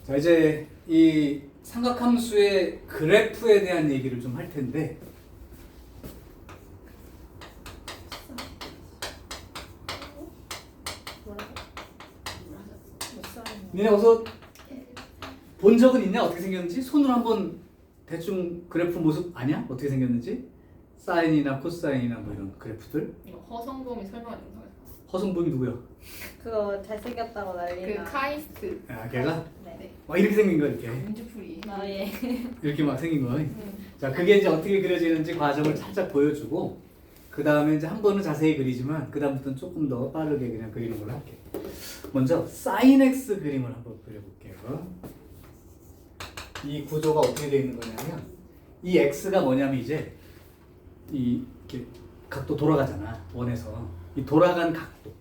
자, 이제 이 삼각함수의 그래프에 대한 얘기를 좀 할 텐데, 니네 어서 본 적은 있냐? 어떻게 생겼는지? 손으로 한번 대충 그래프 모습 아냐? 어떻게 생겼는지? 사인이나 코사인이나 뭐 이런 그래프들. 이거 허성범이 설명한 영상에서 허승범이 누구야? 그거 잘생겼다고 그 난리나. 카이스트 아, 걔가? 네. 와, 이렇게 생긴 거야, 이렇게. 민주풀이 아 예. 이렇게 막 생긴 거. 자, 그게 이제 어떻게 그려지는지 과정을 살짝 보여주고, 그 다음에 이제 한 번은 자세히 그리지만, 그 다음부터는 조금 더 빠르게 그냥 그리는 걸로 할게. 먼저 사인 x 그림을 한번 그려볼게요. 이 구조가 어떻게 되어 있는 거냐면, 이 x가 뭐냐면 이제 이렇게 각도 돌아가잖아, 원에서. 이 돌아간 각도.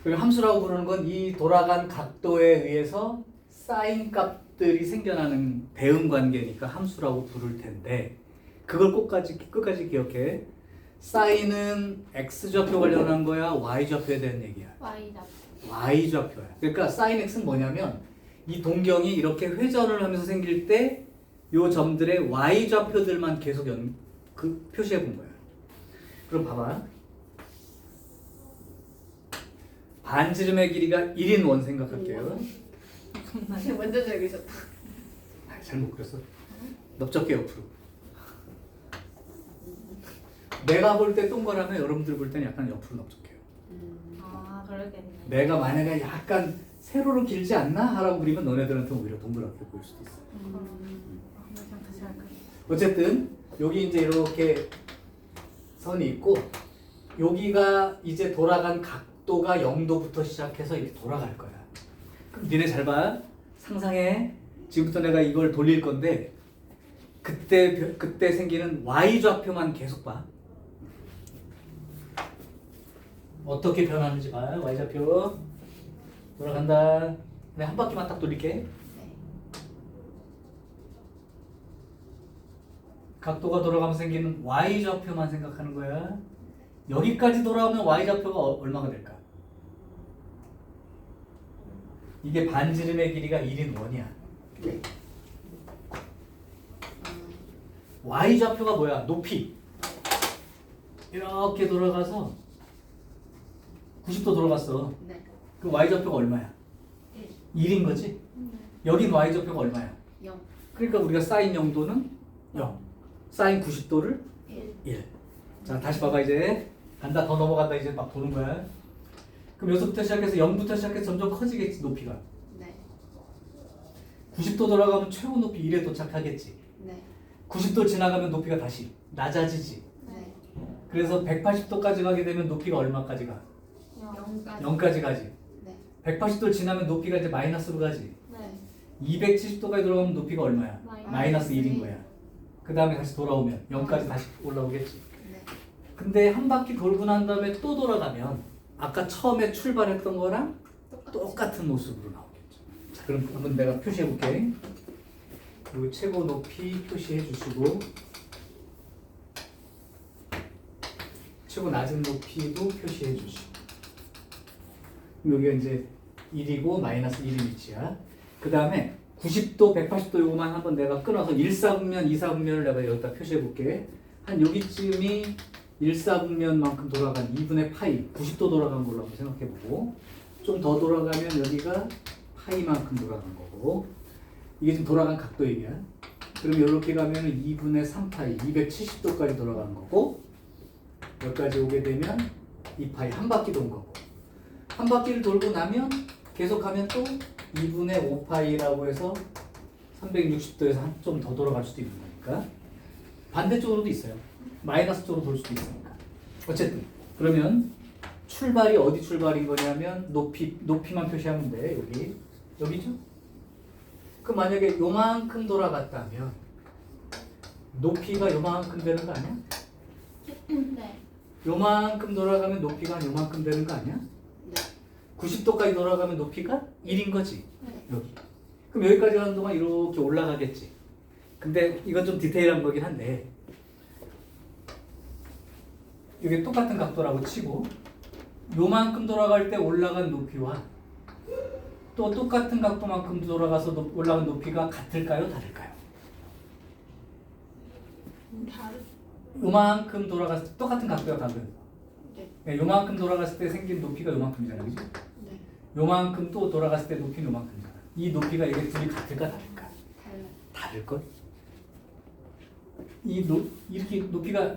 그리고 함수라고 부르는 건 이 돌아간 각도에 의해서 사인 값들이 생겨나는 대응 관계니까 함수라고 부를 텐데, 그걸 끝까지 기억해. 사인은 x좌표 관련한 거야, y좌표에 대한 얘기야? Y다 y좌표야. 그러니까 사인 x는 뭐냐면 이 동경이 이렇게 회전을 하면서 생길 때 요 점들의 y좌표들만 계속 표시해 본 거야. 그럼 봐봐. 반지름의 길이가 1인 원 생각할게요. 완전 잘 그리셨다. 아, 잘못 그렸어. 넓적게 옆으로. 내가 볼 때 동그라면 여러분들 볼 때는 약간 옆으로 넓적해요. 아 그러겠네. 내가 만약에 약간 세로로 길지 않나? 하라고 그리면 너네들한테는 오히려 동그랗게 보일 수도 있어. 그냥 다시 할까? 어쨌든 여기 이제 이렇게 선이 있고, 여기가 이제 돌아간 각도가 0도부터 시작해서 이렇게 돌아갈 거야. 그럼 니네 잘 봐. 상상해. 지금부터 내가 이걸 돌릴 건데, 그때 생기는 y좌표만 계속 봐. 어떻게 변하는지 봐. y좌표 돌아간다. 내가 한 바퀴만 딱 돌릴게. 각도가 돌아가면서 생기는 y좌표만 생각하는 거야. 여기까지 돌아오면 y좌표가 얼마가 될까? 이게 반지름의 길이가 1인 원이야. y좌표가 뭐야? 높이. 이렇게 돌아가서 90도 돌아갔어. 네. 그럼 y좌표가 얼마야? 1인 거지? 여긴 y좌표가 얼마야? 0 그러니까 우리가 사인 0도는 0, 사인 90도를 1 1. 자, 다시 봐봐. 이제 간다. 더 넘어간다. 이제 막 도는 거야. 그럼 여기서부터 시작해서 0부터 시작해서 점점 커지겠지, 높이가. 네. 90도 돌아가면 최고 높이 1에 도착하겠지. 네. 90도 지나가면 높이가 다시 낮아지지. 네. 그래서 180도까지 가게 되면 높이가 얼마까지 가? 0까지 0까지 가지. 네. 180도 지나면 높이가 이제 마이너스로 가지. 네. 270도까지 돌아가면 높이가 얼마야? 마이너스 1인 거야. 그 다음에 다시 돌아오면 0까지 다시 올라오겠지. 네. 근데 한 바퀴 돌고 난 다음에 또 돌아가면 아까 처음에 출발했던 거랑 똑같은 모습으로 나오겠죠. 자, 그럼 한번 내가 표시해 볼게. 그리고 최고 높이 표시해 주시고, 최고 낮은 높이도 표시해 주시고. 여기가 이제 1이고 마이너스 1인 위치야. 그 다음에 90도, 180도 요거만 한번 내가 끊어서 1사분면, 2사분면을 내가 여기다 표시해 볼게. 한 여기쯤이 1사분면만큼 돌아간 2분의 파이, 90도 돌아간 걸로 한번 생각해 보고, 좀 더 돌아가면 여기가 파이만큼 돌아간 거고, 이게 지금 돌아간 각도 얘기야. 그럼 이렇게 가면 2분의 3파이, 270도까지 돌아간 거고, 여기까지 오게 되면 2파이, 한 바퀴 돈 거고, 한 바퀴를 돌고 나면 계속하면 또 2분의 5파이라고 해서 360도에서 좀 더 돌아갈 수도 있는 거니까. 반대쪽으로도 있어요. 마이너스 쪽으로 돌 수도 있으니까. 어쨌든 그러면 출발이 어디 출발인 거냐면 높이만 표시하면 돼. 여기죠? 그럼 만약에 요만큼 돌아갔다면 높이가 요만큼 되는 거 아니야? 네. 요만큼 돌아가면 높이가 한 요만큼 되는 거 아니야? 네. 90도까지 돌아가면 높이가 1인 거지. 네. 여기. 그럼 여기까지 가는 동안 이렇게 올라가겠지. 근데 이건 좀 디테일한 거긴 한데, 이게 똑같은 각도라고 치고 요만큼 돌아갈 때 올라간 높이와 또 똑같은 각도만큼 돌아가서 올라간 높이가 같을까요? 다를까요? 다른. 요만큼 돌아갔을 때 똑같은 각도가 다른. 네. 요만큼 돌아갔을 때 생긴 높이가 요만큼이잖아, 그죠? 네. 요만큼 또 돌아갔을 때 높이는 요만큼이잖아. 이 높이가 이게 둘이 같을까 다를까? 달라. 다를걸? 이렇게 높이가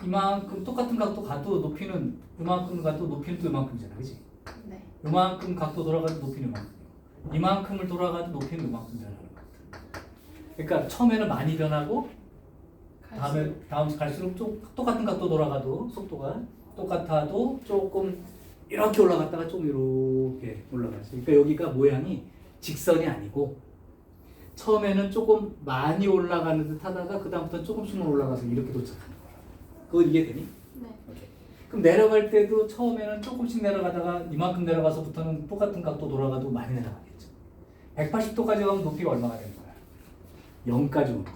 이만큼 똑같은 각도 가도 높이는 요만큼 가도 높이는 또 요만큼이잖아, 그지? 네. 요만큼 각도 돌아가도 높이는 요만큼. 이만큼을 돌아가도 높이는 요만큼 변하는 것 같아. 그러니까 처음에는 많이 변하고 다음 갈수록 좀 똑같은 각도 돌아가도 속도가 똑같아도 조금 이렇게 올라갔다가 좀 이렇게 올라가지. 그러니까 여기가 모양이 직선이 아니고 처음에는 조금 많이 올라가는 듯 하다가 그 다음부터 조금씩만 올라가서 이렇게 도착하는 거야. 그거 이해되니? 네. 오케이. 그럼 내려갈 때도 처음에는 조금씩 내려가다가 이만큼 내려가서부터는 똑같은 각도 돌아가도 많이 내려가겠죠. 180도까지 가면 높이가 얼마가 되는 거야? 0까지 오는 거지.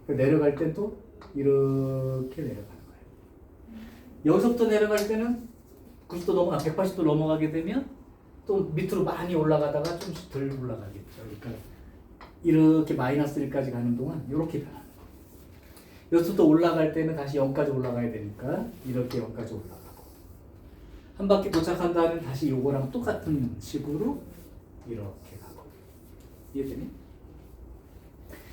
내려갈 땐 또 이렇게 내려가는 거야. 여기서부터 내려갈 때는 180도 넘어가게 되면 또 밑으로 많이 올라가다가 좀씩 덜 올라가겠죠. 그러니까 이렇게 마이너스 1까지 가는 동안 이렇게 변하는 거야. 여기서부터 올라갈 때는 다시 0까지 올라가야 되니까 이렇게 0까지 올라가고 한 바퀴 도착한 다음에 다시 요거랑 똑같은 식으로 이렇게 가고. 이해되니?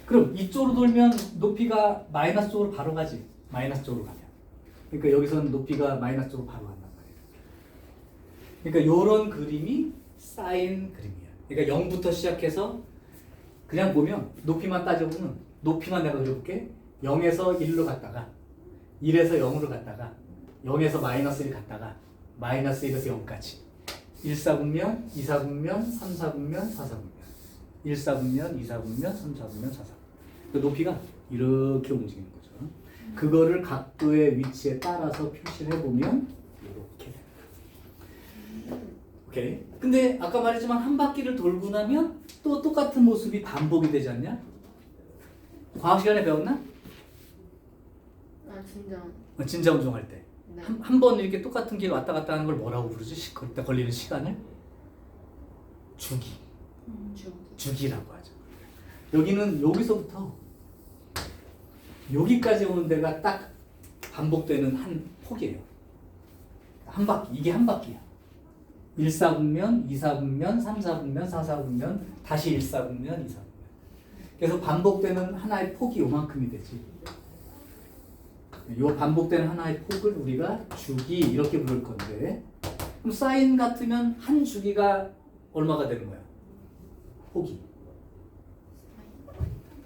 그럼 이쪽으로 돌면 높이가 마이너스 쪽으로 바로 가지. 마이너스 쪽으로 가면. 그러니까 여기서는 높이가 마이너스 쪽으로 바로 간단 말이에요. 그러니까 요런 그림이 사인 그림이야. 그러니까 0부터 시작해서 그냥 보면 높이만 따져보면 높이만 내가 그려볼게. 0에서 1로 갔다가 1에서 0으로 갔다가 0에서 마이너스 1 갔다가 마이너스 1에서 0까지 1사분면, 2사분면, 3사분면, 4사분면 1사분면, 2사분면, 3사분면, 4사분면 그 높이가 이렇게 움직이는 거죠. 그거를 각도의 위치에 따라서 표시를 해보면 이렇게 됩니다. 오케이. 근데 아까 말했지만 한 바퀴를 돌고 나면 또 똑같은 모습이 반복이 되지 않냐? 과학 시간에 배웠나? 아 진짜. 진자 운동할 때. 네. 한 번 이렇게 똑같은 길 왔다 갔다 하는 걸 뭐라고 부르지? 그때 걸리는 시간을? 주기. 주기라고 하죠. 여기는 여기서부터 여기까지 오는 데가 딱 반복되는 한 폭이에요. 한 바퀴. 이게 한 바퀴야. 1사분면, 2사분면, 3사분면, 4사분면, 다시 1사분면, 2사분면. 그래서 반복되는 하나의 폭이 요만큼이 되지. 요 반복되는 하나의 폭을 우리가 주기 이렇게 부를 건데 그럼 사인 같으면 한 주기가 얼마가 되는 거야? 폭이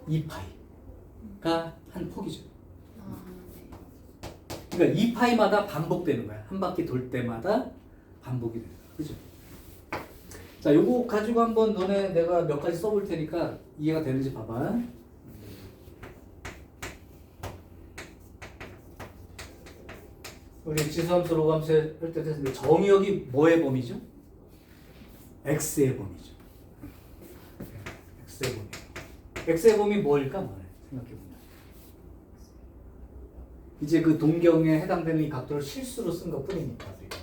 2파이가 한 폭이죠. 아 네. 그러니까 2파이마다 반복되는 거야. 한 바퀴 돌 때마다 반복이 되는 거야. 그죠? 자, 요거 가지고 한번 너네 내가 몇 가지 써볼 테니까 이해가 되는지 봐봐. 우리 지수함수, 로함수 할 때 됐는데 정의역이 뭐의 범위죠? x의 범위죠. x의 범위. x의 범위 뭐일까? 뭐래? 생각해보면. 이제 그 동경에 해당되는 이 각도를 실수로 쓴 것 뿐이니까 우리가.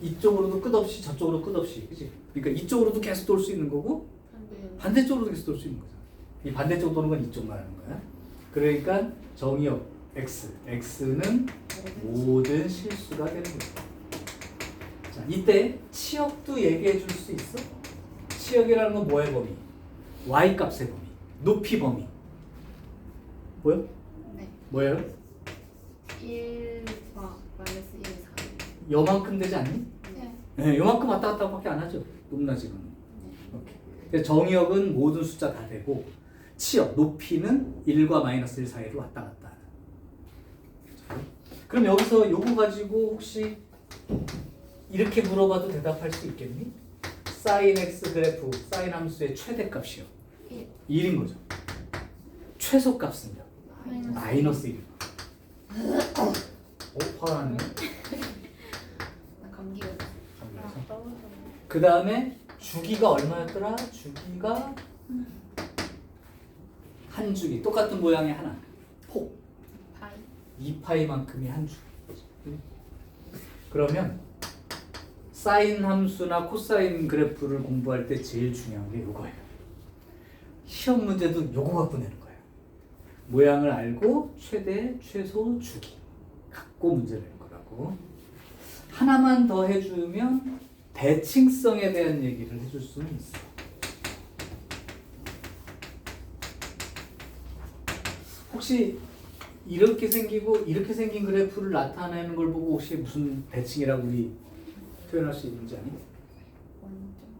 이쪽으로도 끝없이 저쪽으로 끝없이. 그치? 그러니까 이쪽으로도 계속 돌 수 있는 거고 반대쪽으로도 계속 돌 수 있는 거죠. 이 반대쪽 도는 건 이쪽 말하는 거야. 그러니까 정의역 x는 모든 실수가 되는 거죠. 자, 이때 치역도 얘기해 줄 수 있어? 치역이라는 건 뭐의 범위? y 값의 범위, 높이 범위. 뭐요? 네. 뭐예요? 1과 마이너스 1, 4. 요만큼 되지 않니? 네. 네, 요만큼 왔다 갔다 밖에 안 하죠. 높낮이는. 오케이. 그래서 정의역은 모든 숫자 다 되고 치역, 높이는 1과 마이너스 1 사이로 왔다 갔다 하는. 그럼 여기서 요거 가지고 혹시 이렇게 물어봐도 대답할 수 있겠니? 사인 x 그래프, 사인 함수의 최대값이요. 1인 거죠. 최소값은요? 마이너스 1. 화나네. 나 감기가. 그 다음에 주기가 얼마였더라? 주기가 한 주기. 똑같은 모양의 하나. 폭. 파이. 2파이만큼이 한 주기. 그러면 사인 함수나 코사인 그래프를 공부할 때 제일 중요한 게 이거예요. 시험 문제도 요거 갖고 내는 거예요. 모양을 알고 최대, 최소, 주기 갖고 문제를 낼 거라고. 하나만 더 해주면 대칭성에 대한 얘기를 해줄 수는 있어. 혹시 이렇게 생기고 이렇게 생긴 그래프를 나타내는 걸 보고 혹시 무슨 대칭이라고 우리 표현할 수 있는지 아니?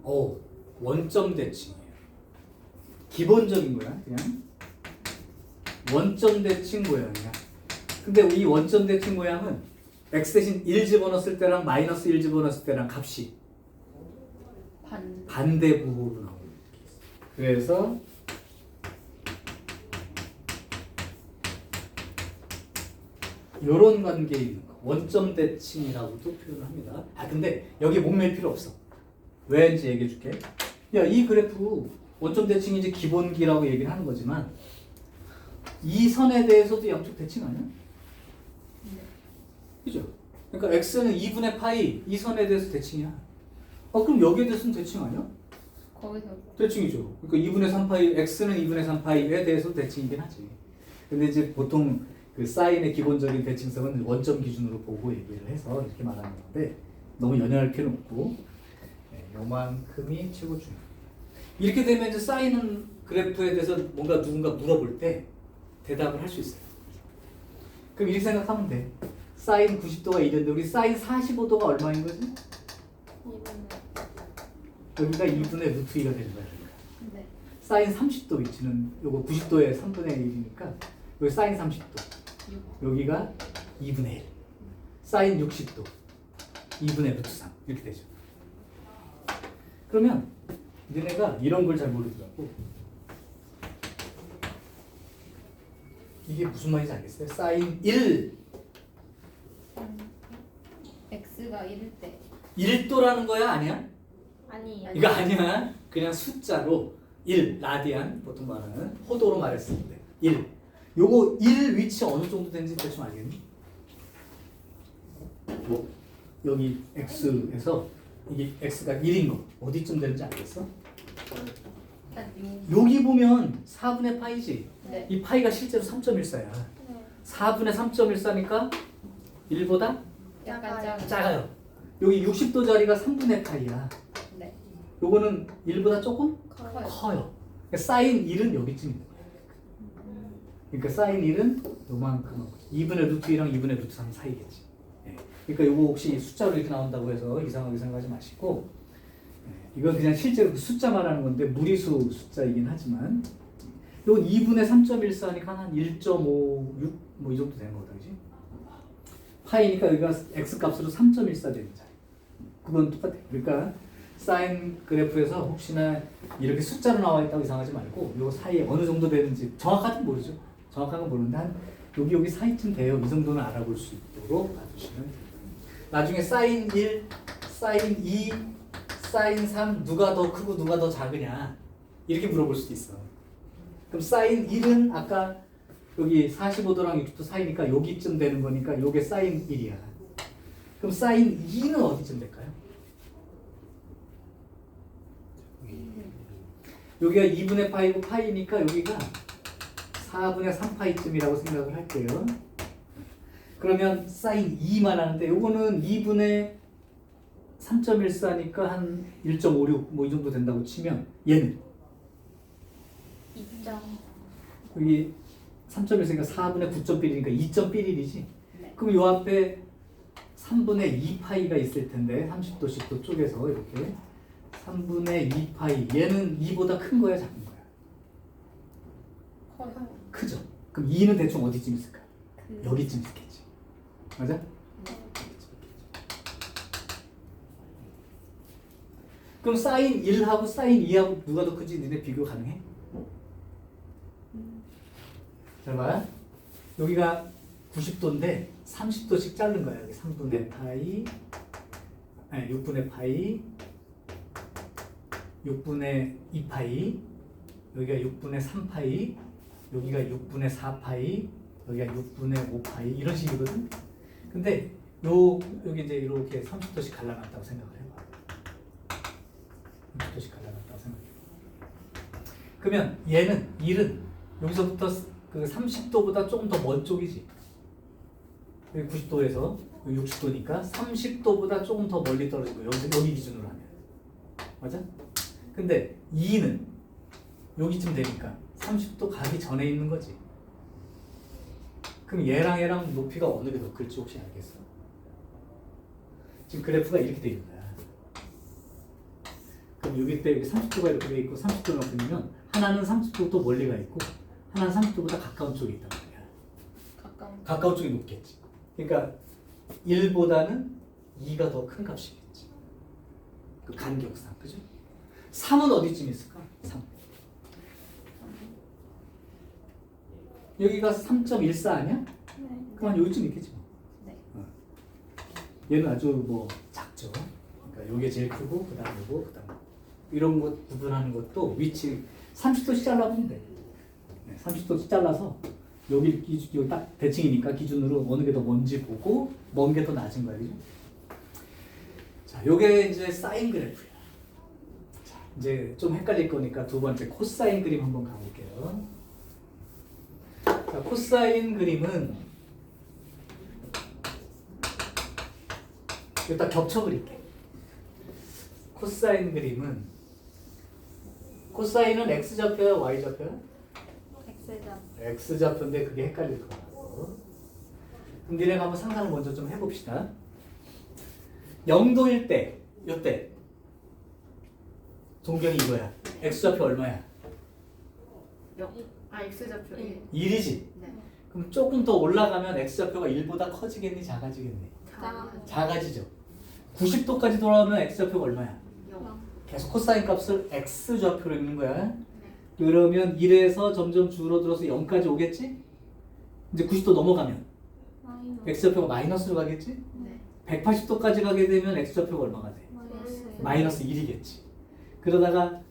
원점. 원점 대칭이에요. 기본적인 거야, 그냥. 원점 대칭 모양이야. 근데 이 원점 대칭 모양은 x 대신 1 집어넣었을 때랑 마이너스 1 집어넣었을 때랑 값이 반대부호로 나오는 게 있어. 그래서 요런 관계에 있는 거 원점 대칭이라고도 표현을 합니다. 근데 여기 목맬 필요 없어. 왜인지 얘기해 줄게. 야, 이 그래프 원점 대칭이 이제 기본기라고 얘기를 하는 거지만 이 선에 대해서도 양쪽 대칭 아니야? 그죠? 그러니까 x는 2분의 파이 이 선에 대해서 대칭이야. 그럼 여기에 대해서는 대칭 아니야? 거기서 대칭이죠. 그러니까 2분의 3파이 x는 2분의 3파이에 대해서 대칭이긴 하지. 근데 이제 보통 그 사인의 기본적인 대칭성은 원점 기준으로 보고 얘기를 해서 이렇게 말하는 건데 너무 연연할 필요는 없고 요만큼이 최고 중요해요. 이렇게 되면 이제 사인은 그래프에 대해서 뭔가 누군가 물어볼 때 대답을 할 수 있어요. 그럼 이렇게 생각하면 돼. 사인 90도가 이랬는데 우리 사인 45도가 얼마인 거지? 여기가 2분의 루트 2가 되는 거야. 네. 사인 30도 위치는 요거 90도의 3분의 1이니까 여기 사인 30도 여기가 2분의 1 사인 60도 2분의 루트 3 이렇게 되죠. 그러면 너네가 이런 걸 잘 모르더라고. 이게 무슨 말인지 알겠어요? 사인 1 x가 1일 때 1도라는 거야? 아니야? 아니에요. 이거 아니야. 그냥 숫자로 1 라디안 보통 말하는 호도로 말했을 때 1 요거 1 위치 어느 정도 되는지 대충 알겠니? 뭐 여기 x에서 이게 x가 1인 거 어디쯤 되는지 알겠어? 여기 보면 4분의 파이지. 네. 이 파이가 실제로 3.14야. 4분의 3.14니까 1보다 약간 작아요. 여기 60도 자리가 3분의 파이야. 네. 요거는 1보다 조금 커요. 커요. 그러니까 사인 1은 여기쯤 있는 거예요. 그러니까 사인 1은 요만큼 2분의 루트 2랑 2분의 루트 3 사이겠지. 예. 그러니까 요거 혹시 숫자로 이렇게 나온다고 해서 이상하게 생각하지 마시고 이건 그냥 실제로 그 숫자 말하는 건데 무리수 숫자이긴 하지만 이건 2분의 3.14니까 한 1.56 뭐 이 정도 되는 거다, 그지? 파이니까 여기가 x 값으로 3.14 되는 자리. 그건 똑같아. 그러니까 사인 그래프에서 혹시나 이렇게 숫자로 나와 있다고 이상하지 말고 요 사이에 어느 정도 되는지 정확하진 모르죠. 정확한 건 모르는데 한 여기 사이쯤 돼요. 이 정도는 알아볼 수 있도록 봐주시면 됩니다. 나중에 사인 1, 사인 2, 사인 3 누가 더 크고 누가 더 작으냐 이렇게 물어볼 수도 있어. 그럼 사인 1은 아까 여기 45도랑 60도 사이니까 여기쯤 되는 거니까 요게 사인 1이야. 그럼 사인 2는 어디쯤 될까요? 여기가 2분의 파이고 파이니까 여기가 4분의 3파이쯤이라고 생각을 할게요. 그러면 사인 2만 하는데 요거는 2분의 3.14니까 한 1.56 뭐 이 정도 된다고 치면 얘는 2점. 여기 3.14니까 4분의 9.1이니까 2.11이지. 네. 그럼 요 앞에 3분의 2파이가 있을 텐데 30도씩 쪼개서 이렇게 3분의 2파이 얘는 2보다 큰 거야 작은 거야? 커요. 크죠. 그럼 2는 대충 어디쯤 있을까? 여기쯤 있겠지. 맞아? 그럼 사인 1하고 사인 2하고 누가 더 크지? 니네 비교 가능해? 잘 봐. 여기가 90도인데 30도씩 자른 거야. 여기 3분의 파이, 아니 6분의 파이, 6분의 2파이, 여기가 6분의 3파이, 여기가 6분의 4파이, 여기가 6분의 5파이 이런 식이거든. 근데 여기 이제 이렇게 30도씩 갈라놨다고 생각을 해봐. 30도씩 갈라놨다고 생각해. 그러면 얘는 1은 여기서부터 그 30도보다 조금 더 먼 쪽이지. 여기 90도에서 60도니까 30도보다 조금 더 멀리 떨어지고 여기 기준으로 하면 맞아? 근데 2는 여기쯤 되니까 30도 가기 전에 있는 거지. 그럼 얘랑 높이가 어느 게 더 클지 혹시 알겠어? 지금 그래프가 이렇게 돼 있는 거야. 그럼 여기 30도가 이렇게 돼 있고 30도가 보면 하나는 30도부터 멀리 가 있고 하나는 30도보다 가까운 쪽에 있단 말이야. 가까운 쪽이 높겠지. 그러니까 1보다는 2가 더 큰 값이겠지. 그 간격상, 그죠? 3은 어디쯤 있을까? 3. 여기가 3.14 아니야? 네. 그럼 여기쯤 있겠지 뭐. 네. 얘는 아주 뭐 작죠. 그러니까 여기 제일 크고 그다음 요거 그다음 이런 것 구분하는 것도 위치 30도씩 잘라보면 돼. 30도씩 잘라서 여기 딱 대칭이니까 기준으로 어느 게 더 먼지 보고 먼 게 더 낮은 거야, 그죠? 자, 요게 이제 사인 그래프야. 자, 이제 좀 헷갈릴 거니까 두 번째 코사인 그림 한번 가볼게요. 자, 코사인 그림은 여기다 겹쳐 그릴게. 코사인 그림은 코사인은 x 좌표야, y 좌표야? X좌. x 좌표인데 그게 헷갈릴 거라고. 그럼 니네가 한번 상상을 먼저 좀 해봅시다. 0도일 때, 요때 동경이 이거야. x 좌표 얼마야? X좌표 1. 1이지. 네. 그럼 조금 더 올라가면 x 좌표가 1보다 커지겠니, 작아지겠니? 자. 작아지죠. 90도까지 돌아오면 x 좌표가 얼마야? 0. 계속 코사인 값을 x 좌표로 읽는 거야. 그러면 1에서 점점 줄어들어서 0까지 오겠지? 이제 90도 넘어가면 x 좌표가 마이너스로 가겠지? 네. 180도까지 가게 되면 x 좌표가 얼마가 돼? 마이너스 1이겠지. 그러다가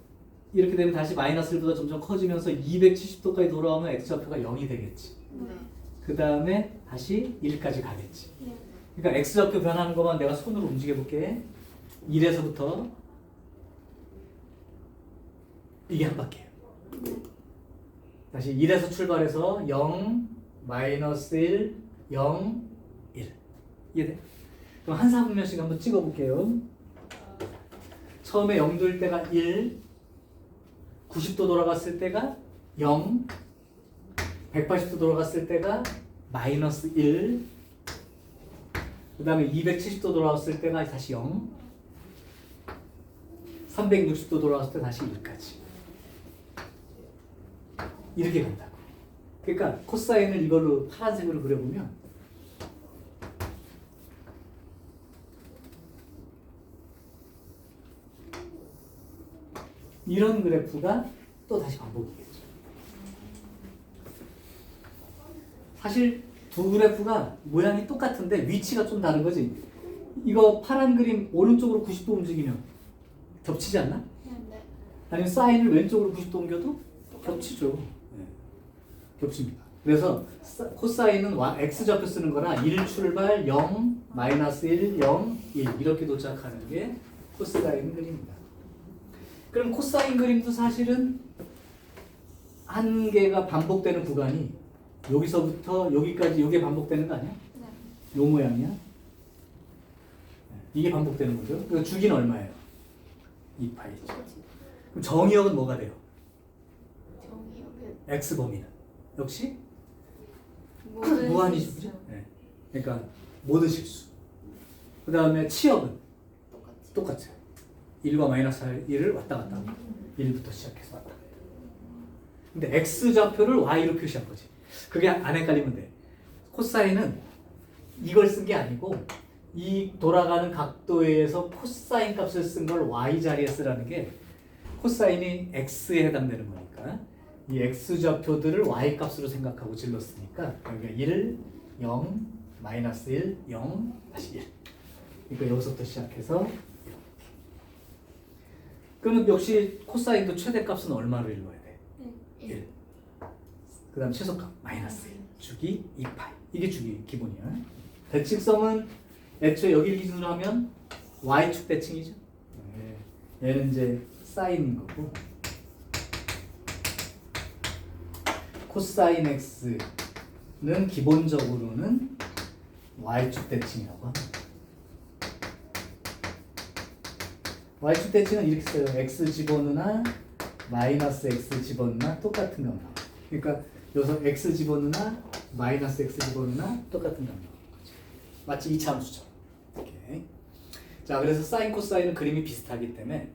이렇게 되면 다시 마이너스 1보다 점점 커지면서 270도까지 돌아오면 x 좌표가 0이 되겠지. 네. 그 다음에 다시 1까지 가겠지. 그러니까 x 좌표 변하는 것만 내가 손으로 움직여 볼게. 1에서부터 이게 한 바퀴예요. 다시 1에서 출발해서 0, 마이너스 1, 0, 1. 이해돼? 그럼 한 사분면씩 한번 찍어볼게요. 처음에 0도일 때가 1, 90도 돌아갔을 때가 0, 180도 돌아갔을 때가 마이너스 1, 그 다음에 270도 돌아왔을 때가 다시 0, 360도 돌아왔을 때 다시 1까지. 이렇게 간다고. 그러니까 코사인을 이걸로 파란색으로 그려보면 이런 그래프가 또 다시 반복이겠죠. 사실 두 그래프가 모양이 똑같은데 위치가 좀 다른 거지. 이거 파란 그림 오른쪽으로 90도 움직이면 겹치지 않나? 네. 아니면 사인을 왼쪽으로 90도 옮겨도 겹치죠. 네. 겹칩니다. 그래서 코사인은 x 좌표 쓰는 거라 1 출발 0, 마이너스 1, 0, 1 이렇게 도착하는 게 코사인 그림입니다. 그럼 코사인 그림도 사실은 한 개가 반복되는 구간이 여기서부터 여기까지 이게 반복되는 거 아니야? 요 모양이야. 이게 반복되는 거죠. 그래서 주기는 얼마예요? 2파이죠. 그럼 정의역은 뭐가 돼요? x 범위는 역시 무한이죠, 그죠? 네. 그러니까 모든 실수. 그 다음에 치역은 똑같아요. 1과 마이너스 1을 왔다 갔다 하고 1부터 시작해서 왔다. 근데 x 좌표를 y로 표시한 거지. 그게 안 헷갈리면 돼. 코사인은 이걸 쓴 게 아니고 이 돌아가는 각도에 의해서 코사인 값을 쓴 걸 y 자리에 쓰라는 게 코사인이 x에 해당되는 거니까 이 x 좌표들을 y 값으로 생각하고 질렀으니까 여기가 1, 0, 마이너스 1, 0, 다시 1. 그러니까 여기서부터 시작해서 이렇게. 그러면 역시 코사인도 최대값은 얼마로 읽어야 돼? 1. 그 다음 최소값 마이너스 1. 주기 2파이. 이게 주기 기본이야. 대칭성은 애초에 여기를 기준으로 하면 y축 대칭이죠. 얘는 이제 사인인 거고 코사인 x는 기본적으로는 y축 대칭이라고 합니다. y축 대칭은 이렇게 써요. x 집어넣으나 마이너스 x 집어넣으나 똑같은 값 나와요. 그러니까 여기서 x 집어넣으나 마이너스 x 집어넣으나 똑같은 값 나오는 거죠. 마치 이차함수죠. 오케이. 자, 그래서 사인 코사인은 그림이 비슷하기 때문에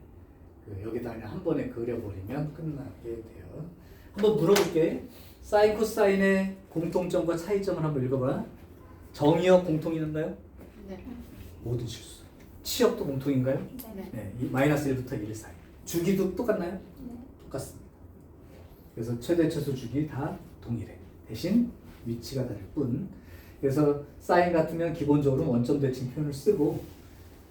여기다 그냥 한 번에 그려버리면 끝나게 돼요. 한번 물어볼게. 사인 코사인의 공통점과 차이점을 한번 읽어봐. 정의역 공통이 있나요? 네. 모든 실수. 치역도 공통인가요? 네. 네, 마이너스 1부터 1 사이. 주기도 똑같나요? 네. 똑같습니다. 그래서 최대 최소 주기 다 동일해. 대신 위치가 다를 뿐. 그래서 사인 같으면 기본적으로 원점 대칭 표현을 쓰고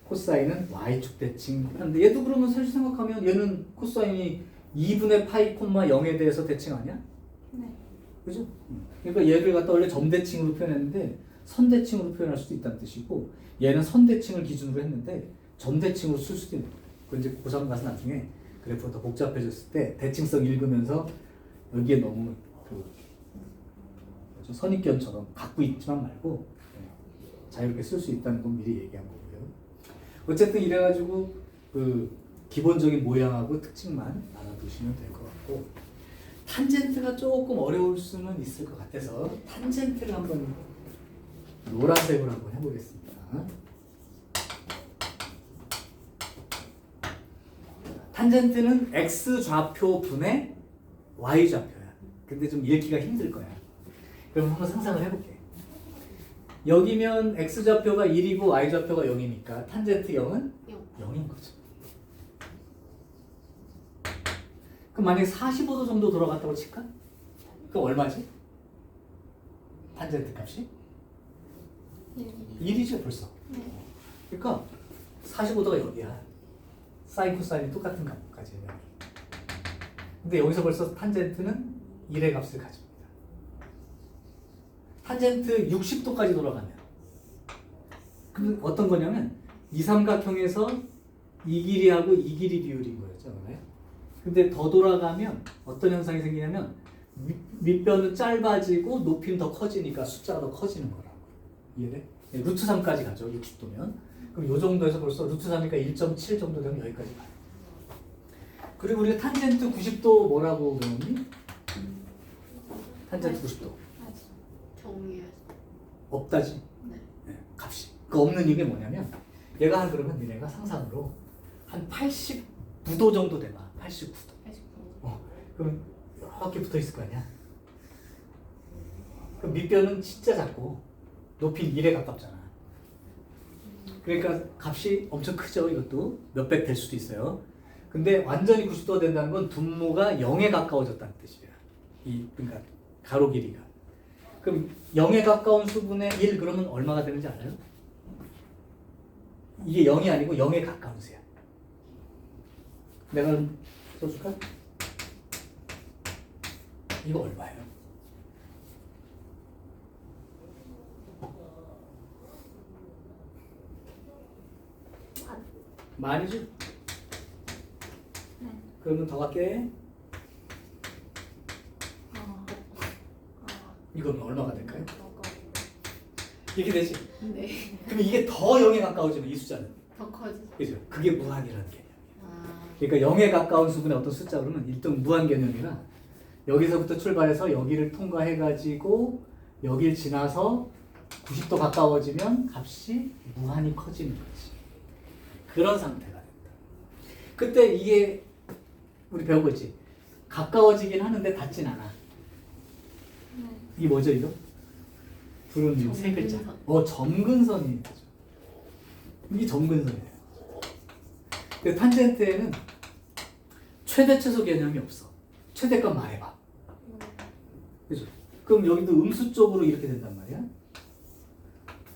코사인은 y축 대칭 하는데 얘도 그러면 사실 생각하면 얘는 코사인이 2분의 파이 콤마 0에 대해서 대칭 아니야? 네. 그죠? 그러니까 얘를 갖다 원래 점대칭으로 표현했는데 선대칭으로 표현할 수도 있다는 뜻이고 얘는 선대칭을 기준으로 했는데 점대칭으로 쓸 수도 있는 거예요. 그 이제 고3 가서 나중에 그래프가 더 복잡해졌을 때 대칭성 읽으면서 여기에 너무 그 선입견처럼 갖고 있지만 말고 자유롭게 쓸 수 있다는 건 미리 얘기한 거고요. 어쨌든 이래가지고 그 기본적인 모양하고 특징만 알아두시면 될 것 같고 탄젠트가 조금 어려울 수는 있을 것 같아서 탄젠트를 한번 노란색으로 한번 해보겠습니다. 탄젠트는 x 좌표 분의 y 좌표야. 근데 좀 읽기가 힘들 거야. 그럼 한번 상상을 해볼게. 여기면 x 좌표가 1이고 y 좌표가 0이니까 탄젠트 0은 0인 거죠. 그럼 만약에 45도 정도 돌아갔다고 칠까? 그럼 얼마지? 탄젠트 값이? 1이죠 벌써. 네. 그러니까 45도가 여기야. 사인 코사인이 똑같은 값까지. 근데 여기서 벌써 탄젠트는 1의 값을 가집니다. 탄젠트 60도까지 돌아가면 그럼 어떤 거냐면 이 삼각형에서 이 길이하고 이 길이 비율인 거였죠. 근데 더 돌아가면 어떤 현상이 생기냐면 밑변은 짧아지고 높이는 더 커지니까 숫자가 더 커지는 거라고. 이해돼? 루트 3까지 가죠. 60도면. 그럼 이 정도에서 벌써 루트 3이니까 1.7 정도 되면 여기까지 가요. 그리고 우리가 탄젠트 90도 뭐라고 배웠니? 탄젠트 90도. 정의해서. 없다지. 네. 네, 값이. 그 없는 이게 뭐냐면 얘가 한 그러면 니네가 상상으로 한 89도 정도 돼봐. 89도. 89. 그럼 이렇게 붙어 있을 거 아니야. 그럼 밑변은 진짜 작고 높이 1에 가깝잖아. 그러니까 값이 엄청 크죠. 이것도 몇백 될 수도 있어요. 근데 완전히 90도가 된다는 건 분모가 0에 가까워졌다는 뜻이야. 그러니까 가로 길이가. 그럼 0에 가까운 수분의 1 그러면 얼마가 되는지 알아요? 이게 0이 아니고 0에 가까운 수야. 내가 써줄까? 이거 얼마예요? 만이죠? 네. 그러면 더 갈게. 이건 얼마가 될까요? 이렇게 되지? 네. 그럼 이게 더 0에 가까워지면 이 숫자는 더 커지죠. 그죠? 그게 무한이라는 개념이야. 아. 그러니까 0에 가까운 수분의 어떤 숫자 그러면 일단 무한 개념이라 여기서부터 출발해서 여기를 통과해가지고 여길 지나서 90도 가까워지면 값이 무한히 커지는 거지. 그런 상태가 된다. 그때 이게 우리 배운 거 있지? 가까워지긴 하는데 닿진 않아. 네. 이게 뭐죠 이거? 부르는 세 글자. 점근선이 되죠. 이게 점근선이에요. 근데 탄젠트에는 최대 최소 개념이 없어. 최대값 말해봐. 그죠? 그럼 여기도 음수 쪽으로 이렇게 된단 말이야.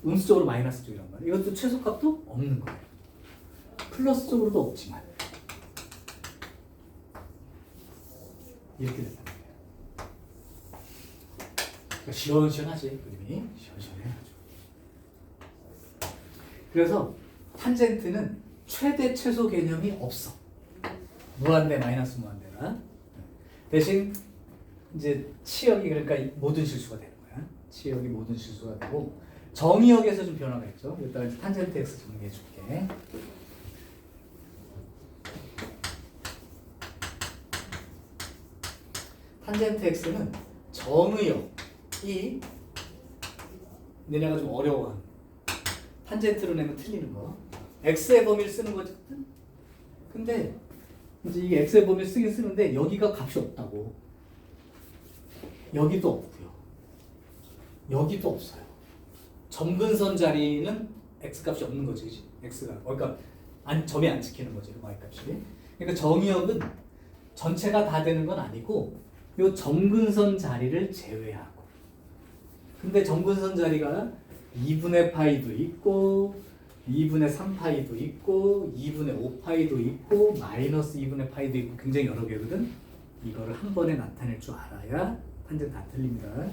음수 쪽으로 마이너스 쪽이란 말이야. 이것도 최소값도 없는 거예요. 플러스 쪽으로도 없지만 이렇게 된단 말이야. 그러니까 시원시원하지 그림이 시원시원해가지고. 그래서 탄젠트는 최대 최소 개념이 없어. 무한대 마이너스 무한대가. 대신 이제 치역이 그러니까 모든 실수가 되는 거야. 치역이 모든 실수가 되고 정의역에서 좀 변화가 있죠. 이따가 이제 탄젠트 x 정리해 줄게. 탄젠트 x는 정의역이 너네가 좀 어려워. 탄젠트로 내면 틀리는 거. x의 범위를 쓰는 거거든. 근데 이제 이게 x의 범위를 쓰긴 쓰는데 여기가 값이 없다고. 여기도 없고요. 여기도 없어요. 점근선 자리는 x 값이 없는 거지, 그치? x가 그러니까 점이 안 찍히는 거지, y 값이. 그러니까 정의역은 전체가 다 되는 건 아니고 요 점근선 자리를 제외하고. 근데 점근선 자리가 2분의 파이도 있고 2분의 3파이도 있고 2분의 5파이도 있고 마이너스 2분의 파이도 있고 굉장히 여러 개거든. 이거를 한 번에 나타낼 줄 알아야 탄젠트 다 틀립니다.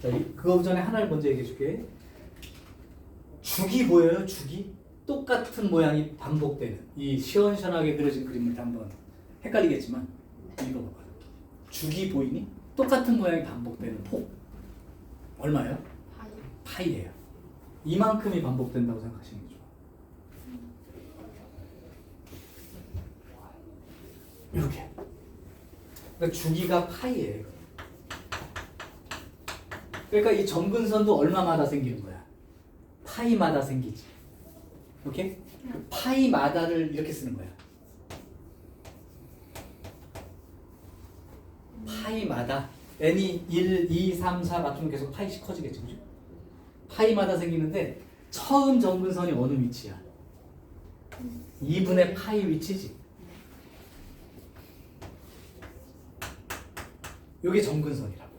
자, 그거 전에 하나를 먼저 얘기해 줄게. 죽이 보여요? 죽이? 똑같은 모양이 반복되는 이 시원시원하게 그려진 그림을 한번 헷갈리겠지만 읽어봐봐. 죽이 보이니? 똑같은 모양이 반복되는 폭 얼마예요? 파이. 파이예요. 이만큼이 반복된다고 생각하시는 게 좋아. 이렇게. 그러니까 주기가 파이예요. 그러니까 이 점근선도 얼마마다 생기는 거야? 파이마다 생기지. 오케이? 그 파이마다를 이렇게 쓰는 거야. 파이마다 n이 1, 2, 3, 4 맞추면 계속 파이씩 커지겠지, 그죠? 파이마다 생기는데 처음 점근선이 어느 위치야? 2분의 파이 위치지. 이게 점근선이라고.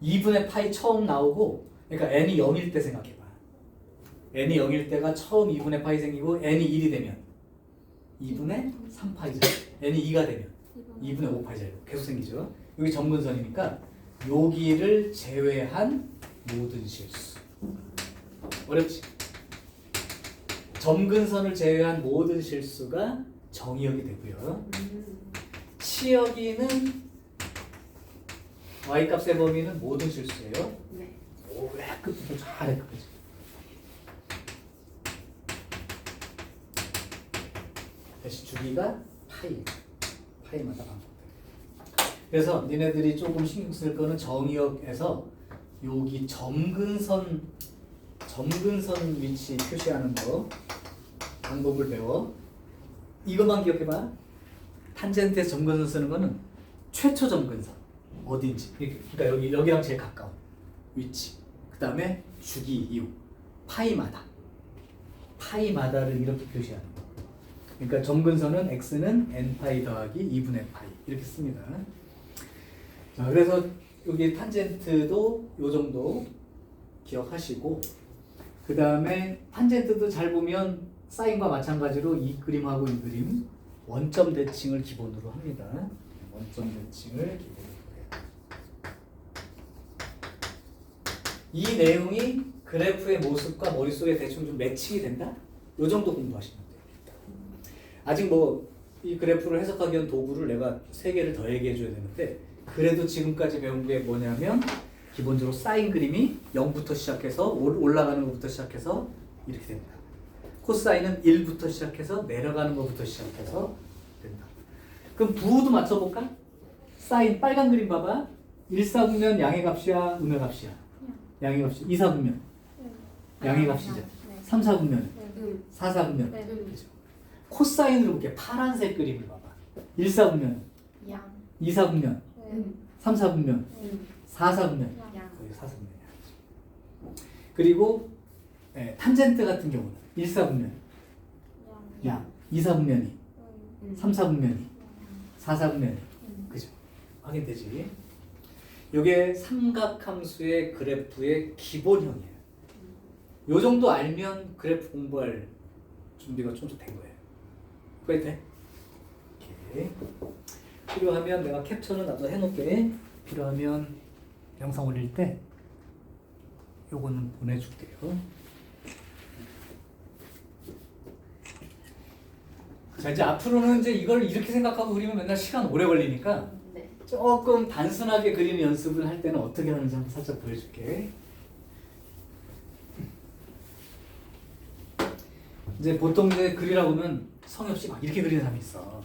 2분의 파이 처음 나오고, 그러니까 n이 0일 때 생각해봐. n이 0일 때가 처음 2분의 파이 생기고 n이 1이 되면 2분의 3파이잖아. n이 2가 되면 2분의 5파이잖아. 계속 생기죠. 여기 점근선이니까 여기를 제외한 모든 실수. 어렵지? 점근선을 제외한 모든 실수가 정의역이 되고요. 치역이는 y값의 범위는 모든 실수예요. 네. 오, 왜 끝부터 잘 끝까지. 다시 주기가 파이마다 반복돼. 그래서 니네들이 조금 신경 쓸 거는 정의역에서 여기 점근선 위치 표시하는 거 방법을 배워. 이것만 기억해봐. 탄젠트에서 점근선 쓰는 거는 최초 점근선 어딘지. 그러니까 여기랑 제일 가까운 위치. 그 다음에 주기 이후 파이마다를 이렇게 표시하는 거. 그러니까 점근선은 x는 n파이 더하기 2분의 파이 이렇게 씁니다. 자, 그래서 여기 탄젠트도 요 정도 기억하시고, 그 다음에 탄젠트도 잘 보면 사인과 마찬가지로 이 그림하고 이 그림 원점 대칭을 기본으로 합니다. 원점 대칭을 기본으로 해요. 이 내용이 그래프의 모습과 머릿속에 대충 좀 매칭이 된다? 요 정도 공부하시면 돼요. 아직 뭐 이 그래프를 해석하기 위한 도구를 내가 3개를 더 얘기해 줘야 되는데, 그래도 지금까지 배운 게 뭐냐면 기본적으로 사인 그림이 0부터 시작해서 올라가는 것부터 시작해서 이렇게 됩니다. 코사인은 1부터 시작해서 내려가는 것부터 시작해서 된다. 그럼 부호도 맞춰볼까? 사인 빨간 그림 봐봐. 1사분면 양의 값이야, 음의 값이야? 양의 값이. 2사분면 양의 값이죠. 3사분면 4사분면. 그죠? 코사인으로 볼게. 파란색 그림을 봐봐. 1사분면 양. 2사분면 3사분면 4사분면 양. 거의 4사분면이야. 그리고 탄젠트 같은 경우는 1사분면 양, 2사분면이 3사분면이 4사분면이. 그죠? 확인되지? 이게 삼각함수의 그래프의 기본형이에요. 요 정도 알면 그래프 공부할 준비가 좀 된 거예요. 그래 돼? 오케이. 필요하면 내가 캡처는 나도 해놓게. 필요하면 영상 올릴 때 요거는 보내줄게요. 자, 이제 앞으로는 이제 이걸 이렇게 생각하고 그리면 맨날 시간 오래 걸리니까 네. 조금 단순하게 그리는 연습을 할 때는 어떻게 하는지 한번 살짝 보여줄게. 이제 보통 이제 그리라고 하면 성의 없이 막 이렇게 그리는 사람이 있어.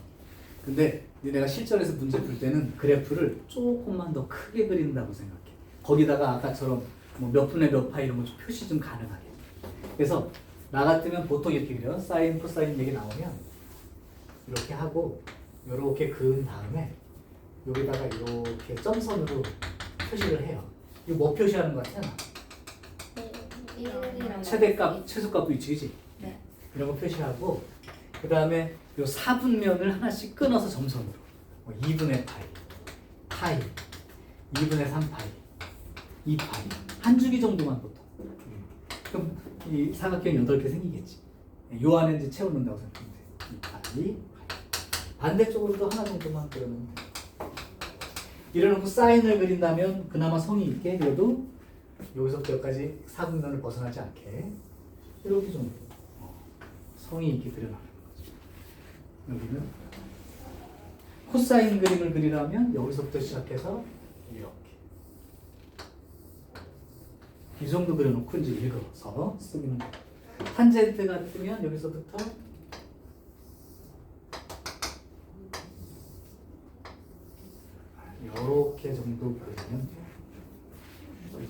근데 이제 내가 실전에서 문제 풀 때는 그래프를 조금만 더 크게 그린다고 생각해. 거기다가 아까처럼 뭐 몇 분의 몇 파 이런 거 좀 표시 좀 가능하게. 그래서 나 같으면 보통 이렇게 그려. 사인, 코사인 얘기 나오면 이렇게 하고 이렇게 그은 다음에 여기다가 이렇게 점선으로 표시를 해요. 이거 뭐 표시하는 거 같아? 최대값, 최소값도 위치지? 네. 이런 거 표시하고 그 다음에 요 4분면을 하나씩 끊어서 점선으로 2분의 파이, 파이, 2분의 3파이, 2파이 한 주기 정도만 보통. 그럼 이 사각형이 8개 생기겠지. 요 안에 이제 채워놓는다고 생각하면 돼. 2파이, 반대쪽으로도 하나 정도만 그려놓으면 돼. 이래놓고 사인을 그린다면 그나마 성의 있게 그려도 여기서부터 여기까지 4분면을 벗어나지 않게 이렇게 정도 성의 있게 그려나가는 거죠. 여기는 코사인 그림을 그리려면 여기서부터 시작해서 이렇게 이 정도 그려놓고 이제 읽어서 쓰면 돼요. 탄젠트 같으면 여기서부터 이렇게 정도 그리면 돼요.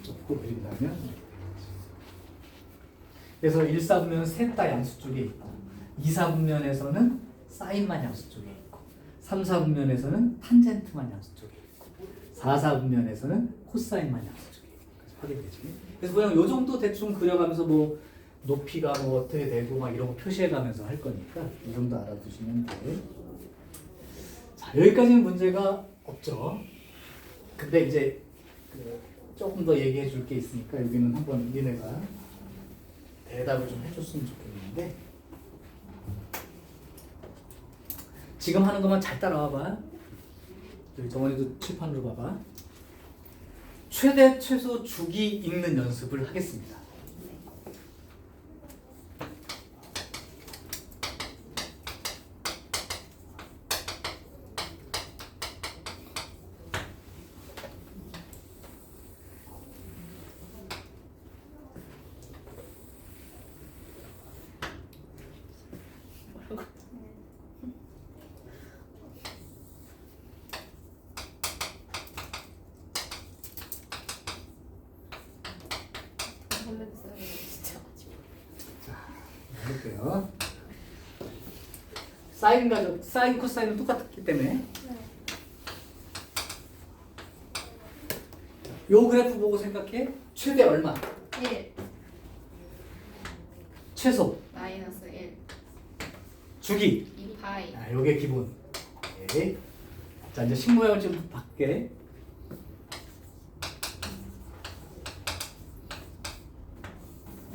이쪽도 그린다면 그래서 1, 4분면은 셋 다 양수 쪽에 있고 2, 4분면에서는 사인만 양수 쪽에 있고 3, 4분면에서는 탄젠트만 양수 쪽에 있고 4, 4분면에서는 코사인만 양수 쪽에 있고 확인되지? 그래서 그냥 요 정도 대충 그려가면서 뭐 높이가 뭐 어떻게 되고 막 이런 거 표시해가면서 할 거니까 이 정도 알아두시면 돼. 자, 여기까지는 문제가 없죠. 근데 이제 조금 더 얘기해 줄 게 있으니까 여기는 한번 니네가 대답을 좀 해줬으면 좋겠는데 지금 하는 것만 잘 따라와봐. 여기 정원이도 칠판으로 봐봐. 최대 최소 주기 읽는 연습을 하겠습니다. 진짜 해볼게요. 사인 가족, 사인 코사인은 똑같기 때문에 요 그래프 보고 생각해. 최대 얼마? 1 최소 마이너스 1 주기. 2파이 아, 요게 기본. 오케이. 자, 이제 식 모양을 좀 바꿀게.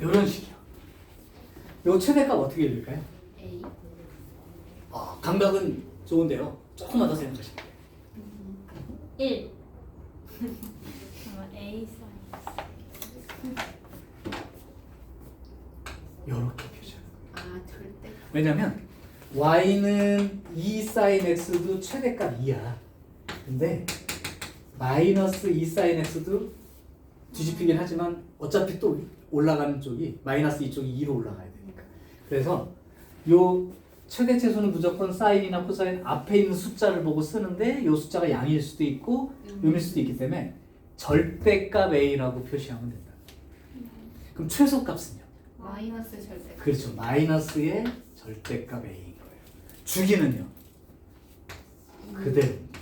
요런 식이요. 요 최대값 어떻게 읽을까요? A 감각은 좋은데요. 조금만 더 생각하시면 돼요. 1 그러면 A 사인. 요렇게 표시하는 거예요. 아 절대 왜냐면 y는 2 sin x도 최대값 2야. 근데 마이너스 2 sin x도 뒤집히긴 하지만 어차피 또 올라가는 쪽이 마이너스 이쪽이 2로 올라가야 되니까. 그래서 요 최대 최소는 무조건 사인이나 코사인 앞에 있는 숫자를 보고 쓰는데 요 숫자가 양일 수도 있고 음일 수도 있기 때문에 절대값 a라고 표시하면 된다. 그럼 최소값은요? 마이너스 절대 그렇죠. 마이너스의 절대값 a인 거예요. 주기는요? 그대로입니다.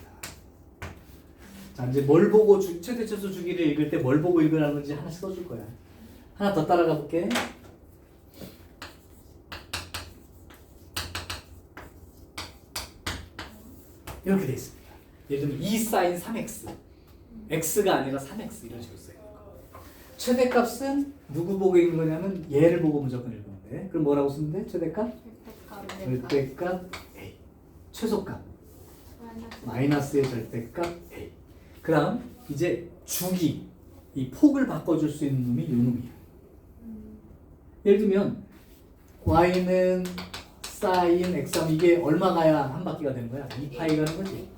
자, 이제 뭘 보고 최대 최소 주기를 읽을 때 뭘 보고 읽으라는지 하나씩 써줄 거야. 하나 더 따라가 볼게. 이렇게 돼 있습니다. 예를 들면 2 sin 3x x가 아니라 3x 이런 식으로 써요. 최대값은 누구 보고 읽는 거냐면 얘를 보고 무조건 읽으면 돼. 그럼 뭐라고 쓰면 돼? 최대값? 절대값 a. 최소값 마이너스의 절대값 a. 그 다음 이제 주기 이 폭을 바꿔줄 수 있는 놈이 이 놈이야. 예를 들면 y는 사인 x 하면 이게 얼마 가야 한 바퀴가 되는 거야? 2파이 가는 거지. 네.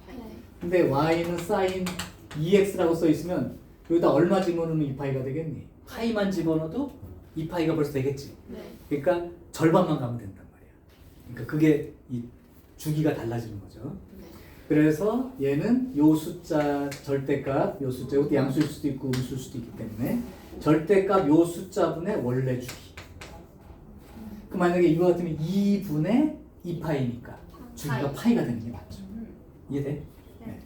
근데 y는 사인 2x라고 써 있으면 여기다 얼마 집어넣으면 2파이가 되겠니? 파이만 집어넣어도 2파이가 벌써 되겠지. 네. 그러니까 절반만 가면 된단 말이야. 그러니까 그게 이 주기가 달라지는 거죠. 네. 그래서 얘는 요 숫자 절대값, 요 숫자 이것도 양수일 수도 있고 음수일 수도 있기 때문에 절대값 요 숫자분의 원래 주기. 그 만약에 이거 같으면 2분의 2파이니까 주기가 파이가 되는 게 맞죠. 이해돼? 네.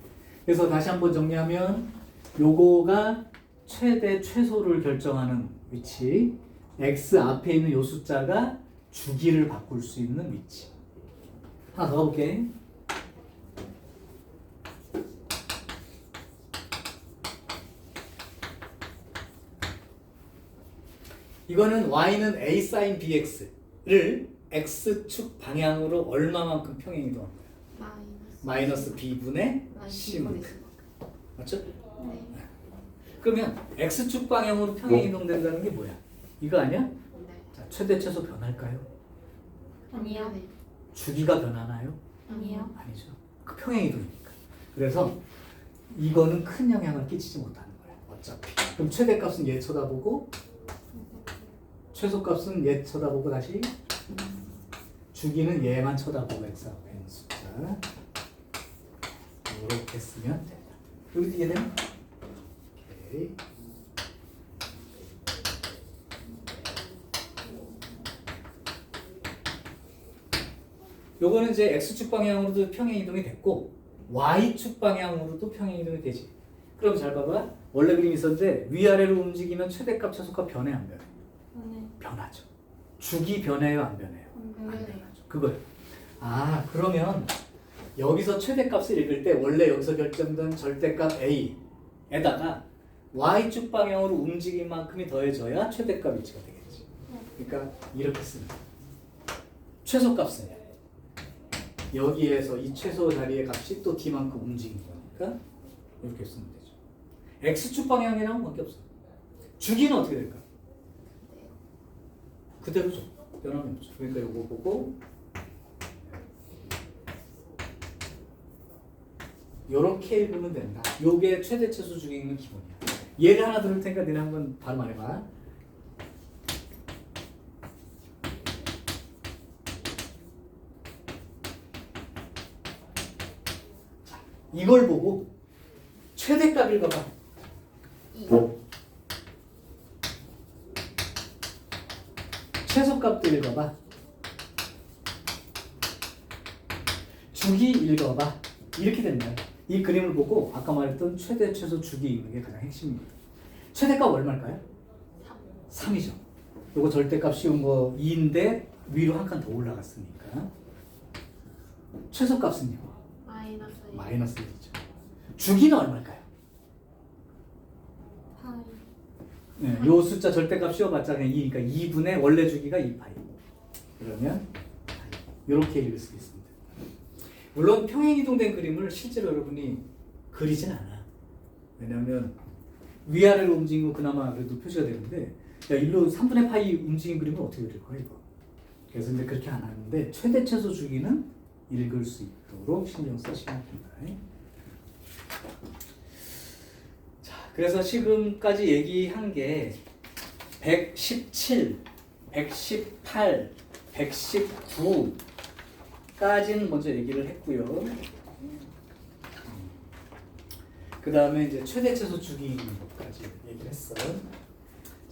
그래서 다시 한번 정리하면 요거가 최대 최소를 결정하는 위치, x 앞에 있는 요 숫자가 주기를 바꿀 수 있는 위치. 하나 더 가볼게. 이거는 y는 a sin bx를 x축 방향으로 얼마만큼 평행이동한 거야? 마이너스 b분의 c만큼. 맞죠? 네. 그러면 x축 방향으로 평행이동된다는 게 뭐야? 이거 아니야? 네. 자, 최대 최소 변할까요? 아니요. 네. 주기가 변하나요? 아니요. 아니죠. 그 평행이동이니까. 그래서 이거는 큰 영향을 끼치지 못하는 거야. 어차피. 그럼 최대값은 얘 쳐다보고 최소값은 얘 쳐다보고 다시 주기는 얘만 쳐다보고 x 앞에 있는 숫자 이렇게 쓰면 된다. 여기도 이해되나? 오케이. 요거는 이제 x축 방향으로도 평행이동이 됐고 y축 방향으로도 평행이동이 되지. 그럼 잘 봐봐. 원래 그림이 있었는데 위아래로 움직이면 최대값, 최소값 변해 안 변해? 네. 변하죠. 주기 변해요 안 변해요? 안 네. 변하죠. 그거예요. 아 그러면 여기서 최대값을 읽을 때 원래 여기서 결정된 절대값 a에다가 y축 방향으로 움직인 만큼이 더해져야 최대값 위치가 되겠지. 그러니까 이렇게 쓰는 거야. 최소값은 여기에서 이 최소 자리의 값이 또 d만큼 움직인 거니까 이렇게 쓰면 되죠. x축 방향이랑은 관계없어. 주기는 어떻게 될까? 그대로죠. 변함이 없죠. 그러니까 이거 보고 요렇게 읽으면 된다. 요게 최대 최소 주기는 기본이야. 예를 하나 들을 테니까 너네 한번 바로 말해봐. 자, 이걸 보고 최대값 읽어봐. 2. 최소값도 읽어봐. 주기 읽어봐. 이렇게 된다. 이 그림을 보고 아까 말했던 최대 최소 주기 읽는 게 가장 핵심입니다. 최대값 얼마일까요? 3이죠. 요거 절대값 씌운 거 2인데 위로 한 칸 더 올라갔으니까. 최소값은요? 마이너스 1이죠. 주기는 얼마일까요? 파이. 네, 요 숫자 절대값 씌워봤자 그냥 2니까 2분의 원래 주기가 2파이. 그러면 이렇게 읽을 수 있습니다. 물론 평행이동된 그림을 실제로 여러분이 그리진 않아. 왜냐하면 위아래로 움직인 거 그나마 그래도 표시가 되는데 야 일로 3분의 파이 움직인 그림을 어떻게 그릴 거야 이거. 그래서 근데 그렇게 안 하는데 최대 최소 주기는 읽을 수 있도록 신경 쓰시면 됩니다. 자, 그래서 지금까지 얘기한 게 117, 118, 119 까지는 먼저 얘기를 했고요. 그 다음에 이제 최대 최소 주기 것까지 얘기를 했어. 자,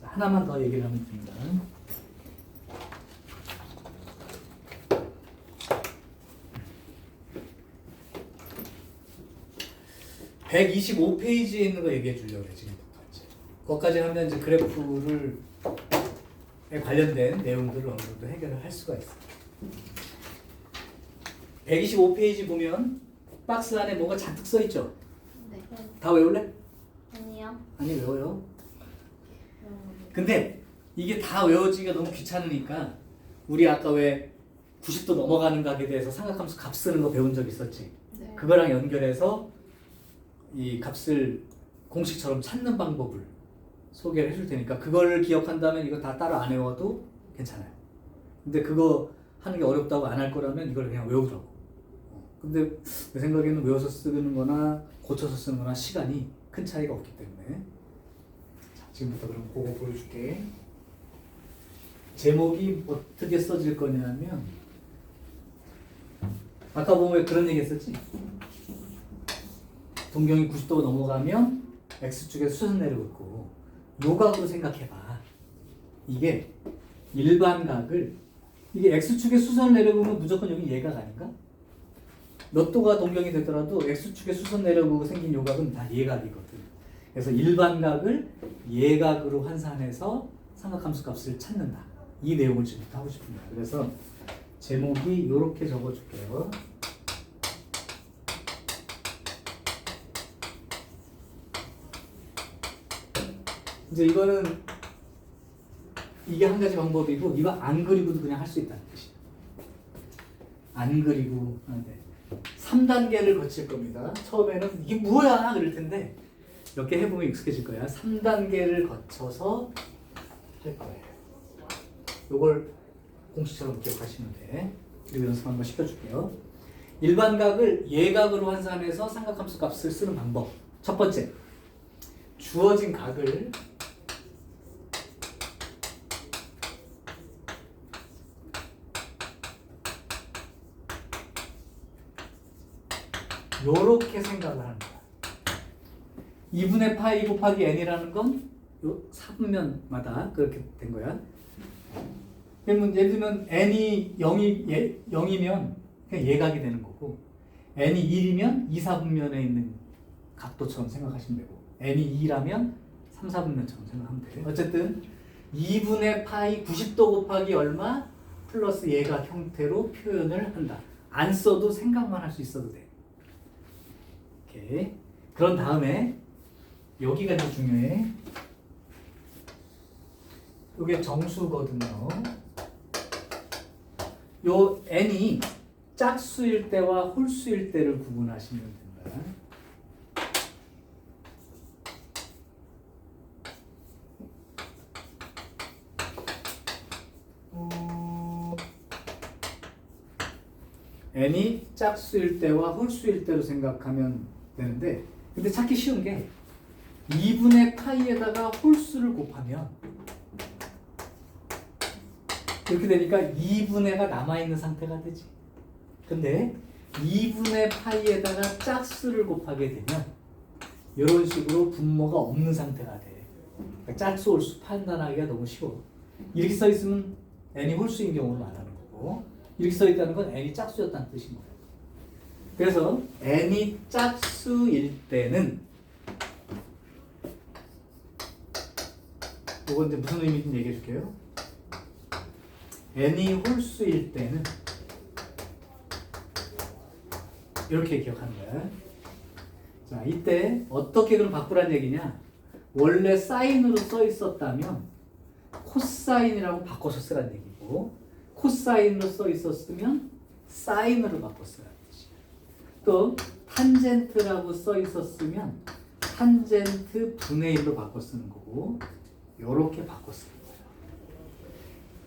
하나만 더 얘기를 하면 됩니다. (125페이지에) 있는 거 얘기해 주려고 그래 지금부터 이제. 거기까지 하면 이제 그래프를 관련된 내용들을 어느 정도 해결을 할 수가 있어. 125페이지 보면 박스 안에 뭐가 잔뜩 써 있죠? 네. 다 외울래? 아니요. 아니 외워요. 근데 이게 다 외워지기가 너무 귀찮으니까 우리 아까 왜 90도 넘어가는 각에 대해서 삼각함수 값 쓰는 거 배운 적 있었지? 네. 그거랑 연결해서 이 값을 공식처럼 찾는 방법을 소개를 해줄 테니까 그걸 기억한다면 이거 다 따로 안 외워도 괜찮아요. 근데 그거 하는 게 어렵다고 안 할 거라면 이걸 그냥 외우라고. 근데 내 생각에는 외워서 쓰는 거나 고쳐서 쓰는 거나 시간이 큰 차이가 없기 때문에. 자, 지금부터 그럼 그거 보여줄게. 제목이 어떻게 써질 거냐면 아까 보면 왜 그런 얘기 했었지? 동경이 90도 넘어가면 X축에 수선 내려오고 요각으로 생각해봐. 이게 일반 각을 이게 X축에 수선 내려보면 무조건 여기 예각 아닌가? 몇 도가 동경이 되더라도 X축에 수선 내려보고 생긴 요각은 다 예각이거든. 그래서 일반 각을 예각으로 환산해서 삼각함수 값을 찾는다. 이 내용을 지금부터 하고 싶은 거야. 그래서 제목이 이렇게 적어줄게요. 이제 이거는 이게 한 가지 방법이고 이거 안 그리고도 그냥 할 수 있다는 뜻이야. 안 그리고 하는데 3단계를 거칠 겁니다. 처음에는 이게 뭐야 그럴 텐데 이렇게 해보면 익숙해질 거야. 3단계를 거쳐서 할 거예요. 요걸 공식처럼 기억하시면 돼. 그리고 연습 한번 시켜줄게요. 일반각을 예각으로 환산해서 삼각함수 값을 쓰는 방법. 첫 번째, 주어진 각을 요렇게 생각을 하는 거야. 2분의 파이 곱하기 n이라는 건 요 4분면마다 그렇게 된 거야. 그러면 예를 들면 n이 0이면 그냥 예각이 되는 거고 n이 1이면 2, 4분면에 있는 각도처럼 생각하시면 되고 n이 2라면 3, 4분면처럼 생각하면 돼. 어쨌든 2분의 파이 90도 곱하기 얼마 플러스 예각 형태로 표현을 한다. 안 써도 생각만 할 수 있어도 돼. 오케이. 그런 다음에 여기가 이제 중요해. 이게 정수거든요. 요 n이 짝수일 때와 홀수일 때를 구분하시면 된다. n이 짝수일 때와 홀수일 때로 생각하면 되는데 근데 찾기 쉬운 게 2분의 파이에다가 홀수를 곱하면 이렇게 되니까 2분의가 남아있는 상태가 되지. 근데 2분의 파이에다가 짝수를 곱하게 되면 이런 식으로 분모가 없는 상태가 돼. 그러니까 짝수 홀수 판단하기가 너무 쉬워. 이렇게 써 있으면 n이 홀수인 경우를 말하는 거고 이렇게 써 있다는 건 n이 짝수였다는 뜻인 거예요. 그래서 n이 짝수일 때는 이건 이제 무슨 의미인지 얘기해 줄게요. n이 홀수일 때는 이렇게 기억하는 거야. 자, 이때 어떻게 그럼 바꾸란 얘기냐? 원래 사인으로 써 있었다면 코사인이라고 바꿔서 쓰란 얘기고 코사인으로 써 있었으면 사인으로 바꿔 쓰라는 뜻이야. 또 탄젠트라고 써 있었으면 탄젠트 분의 1로 바꿔 쓰는 거고 요렇게 바꿔 쓰는 거예요.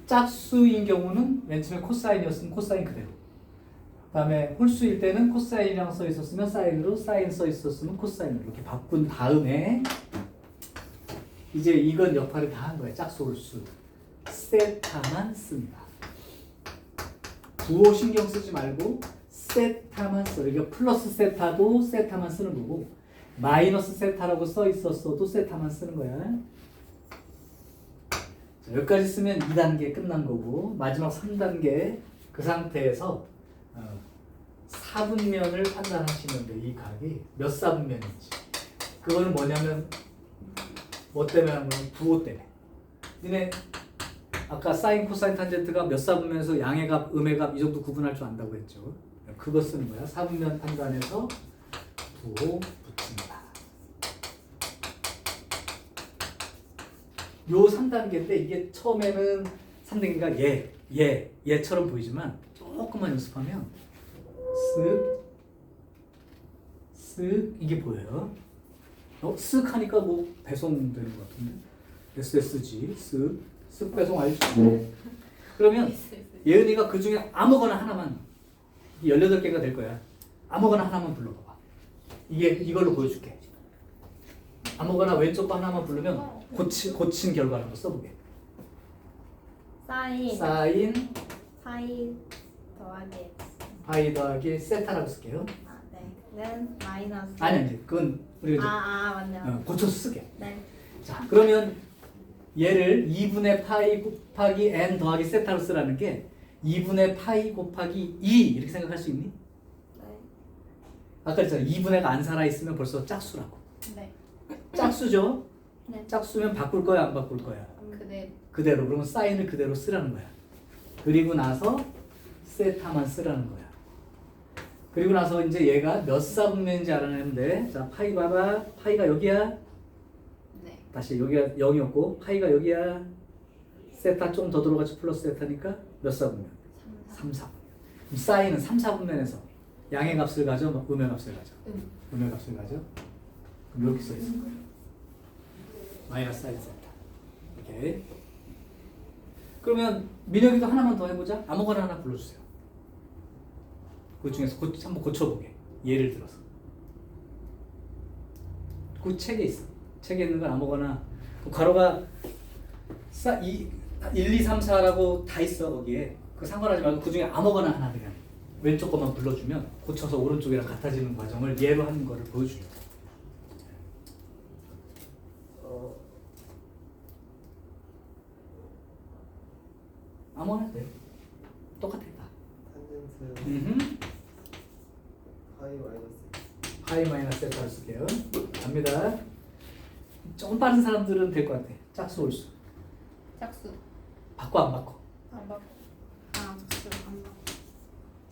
짝수인 경우는 맨 처음에 코사인이었으면 코사인 그대로. 그 다음에 홀수일 때는 코사인이라고 써 있었으면 사인으로, 사인 써 있었으면 코사인으로 이렇게 바꾼 다음에 이제 이건 역할을 다 한 거예요. 짝수 홀수. 세타만 씁니다. 부호 신경 쓰지 말고 세타만 써. 그러니까 플러스 세타도 세타만 쓰는 거고 마이너스 세타라고 써 있었어도 세타만 쓰는 거야. 자, 여기까지 쓰면 2단계 끝난 거고 마지막 3단계 그 상태에서 4분면을 판단하시면 돼. 이 각이 몇 4분면인지. 그거는 뭐냐면 뭐 때문에 하는 거는 부호 때문에. 니네 아까 사인, 코사인, 탄젠트가 몇 4분면에서 양의 값, 음의 값 이 정도 구분할 줄 안다고 했죠. 그거 쓰는 거야. 4분면 판단해서 부호 붙입니다. 요 3단계인데 이게 처음에는 3단계가 얘처럼 보이지만 조금만 연습하면 쓱 이게 보여요. 쓱 하니까 뭐 배송되는 것 같은데 SSG 쓱 배송 알죠? 그러면 예은이가 그 중에 아무거나 하나만 18개가 될 거야. 아무거나 하나만 불러봐봐. 이걸로 보여줄게. 아무거나 왼쪽 거 하나만 부르면 고친 결과를 한번 써보게. 사인 사인 파이 더하기 x. 파이 더하기 세타라고 쓸게요. 아, 네. 는 마이너스. 아니 그건 우리가 맞네요. 고쳐서 쓰게. 네. 자 그러면 얘를 2분의 파이 곱하기 n 더하기 세타로 쓰라는 게 2분의 파이 곱하기 2 이렇게 생각할 수 있니? 네. 아까 그랬잖아 2분의가 안 살아있으면 벌써 짝수라고. 네. 짝수죠? 네. 짝수면 바꿀 거야 안 바꿀 거야? 그대 그대로. 그러면 사인을 그대로 쓰라는 거야. 그리고 나서 세타만 쓰라는 거야. 그리고 나서 이제 얘가 몇 사분면인지 알아내면 돼. 자 파이 봐봐. 파이가 여기야. 네. 다시 여기가 0이었고 파이가 여기야. 세타 좀 더 들어가지 플러스 세타니까 몇 사분면? 3, 4분면. 그럼 사인은 3, 4분면에서 양의 값을 가져? 음의 값을 가져? 음의 값을 가져? 그럼 이렇게 써 있을 거예요. 마이너스 사인 세타. 오케이. 그러면 민혁이도 하나만 더 해보자. 아무거나 하나 불러주세요. 그 중에서 한번 고쳐보게. 예를 들어서. 그 책에 있어. 책에 있는 건 아무거나. 그 괄호가 1, 2, 3, 4라고 다 있어 거기에. 그 상관하지 말고 그 중에 아무거나 하나 그냥 왼쪽 것만 불러주면 고쳐서 오른쪽이랑 같아지는 과정을 예로 하는 거를 보여주려고. 아무거나 해도 돼. 똑같아 다. 탄젠트 파이 마이너스 파이 마이너스 세타를 쓸게요. 갑니다. 조금 빠른 사람들은 될 것 같아. 짝수 올수. 짝수 바꿔 안 바꿔? 안 바꿔. 아, 잠시만. 안 봐.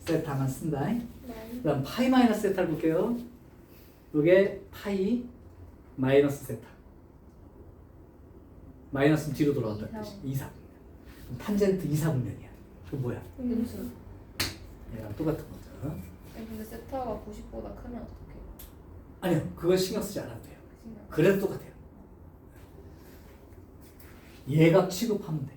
세타만 쓴다. 네. 그다음 파이 마이너스 세타를 볼게요. 이게 파이 마이너스 세타. 마이너스는 뒤로 돌아왔다는 뜻이 2, 4분면. 탄젠트 2, 4분면이야. 그 뭐야? 음수. 얘랑 똑같은 거죠. 근데 세타가 90보다 크면 어떡해? 아니요, 그건 신경 쓰지 않아도 돼요. 신경. 그래도 똑같아요. 얘값 취급하면 돼.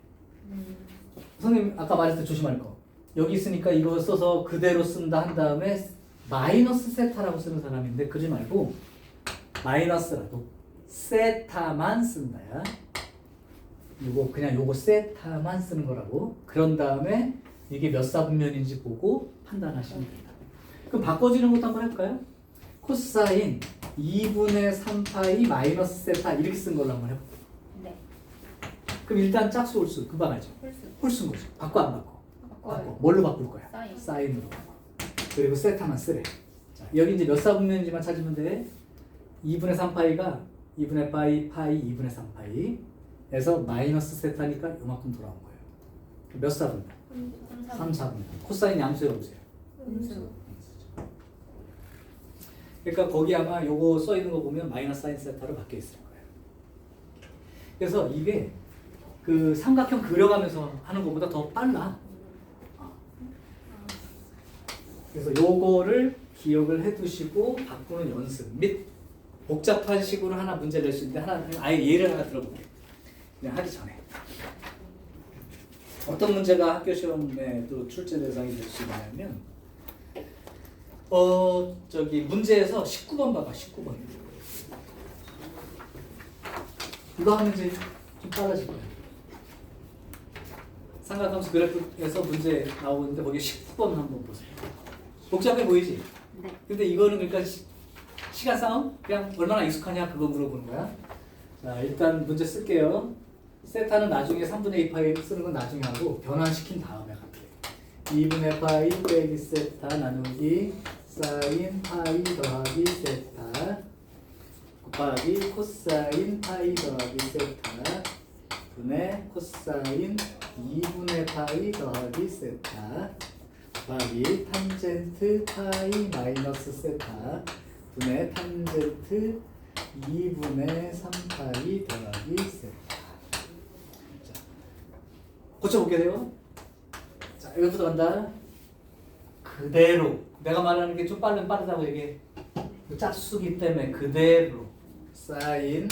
선생님 아까 말했을 때 조심할 거. 여기 있으니까 이거 써서 그대로 쓴다 한 다음에 마이너스 세타라고 쓰는 사람인데 그러지 말고 마이너스라도 세타만 쓴다야. 요거 그냥 요거 세타만 쓰는 거라고. 그런 다음에 이게 몇 사분면인지 보고 판단하시면 됩니다. 그럼 바꿔지는 것도 한번 해볼까요? 코사인 2분의 3파이 마이너스 세타 이렇게 쓴 걸로 한번 해볼게요. 네. 그럼 일단 짝수 홀수 금방 알죠? 홀수. 홀수인 거죠. 바꿔 안 바꿔? 바꿔요. 바꿔. 뭘로 바꿀 거야? 사인. 사인으로. 그리고 세타만 쓰래. 자, 여기 이제 몇 사분면인지만 찾으면 돼. 2분의 3파이가 2분의 파이 2분의 3파이에서 마이너스 세타니까 요만큼 돌아온 거예요. 몇 사분면? 3, 4분면. 코사인 양수해 보세요. 음수. 그러니까 거기 아마 요거 써 있는 거 보면 마이너스 사인 세타로 바뀌어 있을 거예요. 그래서 이게 그 삼각형 그려가면서 하는 것보다 더 빨라. 그래서 요거를 기억을 해두시고 바꾸는 연습 및 복잡한 식으로 하나 문제 낼 수 있는데 하나 아예 예를 하나 들어볼게요. 그냥 하기 전에 어떤 문제가 학교 시험에도 출제 대상이 될 수 있냐면 저기 문제에서 19번 봐봐. 19번 이거 하면 이제 좀 빨라질 거야. 삼각함수 그래프에서 문제 나오는데 거기 19번 한번 보세요. 복잡해 보이지? 네. 근데 이거는 그러니까 시간 싸움? 그냥 얼마나 익숙하냐 그거 물어보는 거야. 자 일단 문제 쓸게요. 세타는 나중에 3분의 2 파이 쓰는 건 나중에 하고 변환시킨 다음에 갈게요. 2분의 파이 빼기 세타 나누기 사인 파이 더하기 세타 곱하기 코사인 파이 더하기 세타 분의 코사인 2분의 파이 더하기 세타 곱하기 탄젠트 파이 마이너스 세타 분의 탄젠트 2분의 3파이 더하기 세타. 자, 고쳐볼게 돼요. 자, 여기부터 간다. 그대로 내가 말하는 게 좀 빠르다고 얘기해. 짝수기 때문에 그대로 사인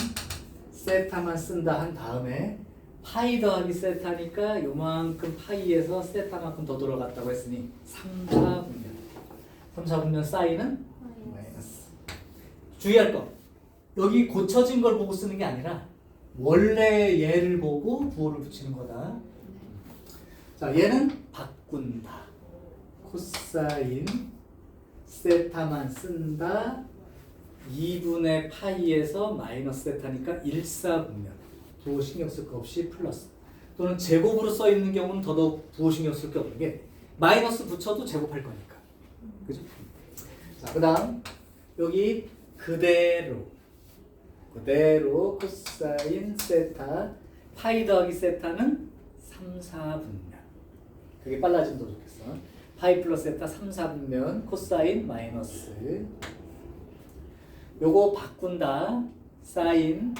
세타만 쓴다 한 다음에 파이 더하기 세타니까 요만큼 파이에서 세타만큼 더 돌아갔다고 했으니 3, 4분면 3, 4분면 사인은 마이너스. 주의할 거 여기 고쳐진 걸 보고 쓰는 게 아니라 원래 얘를 보고 부호를 붙이는 거다. 자, 얘는 바꾼다. 코사인 세타만 쓴다. 2분의 파이에서 마이너스 세타니까 1, 4분면 부호 신경 쓸 거 없이 플러스. 또는 제곱으로 써 있는 경우는 더더욱 부호 신경 쓸 게 없는 게 마이너스 붙여도 제곱할 거니까. 그죠? 자, 그 다음 여기 그대로 코사인 세타 파이 더하기 세타는 3, 4분면. 그게 빨라지면 더 좋겠어. 파이 플러스 세타 3, 4분면 코사인 마이너스. 요거 바꾼다. 사인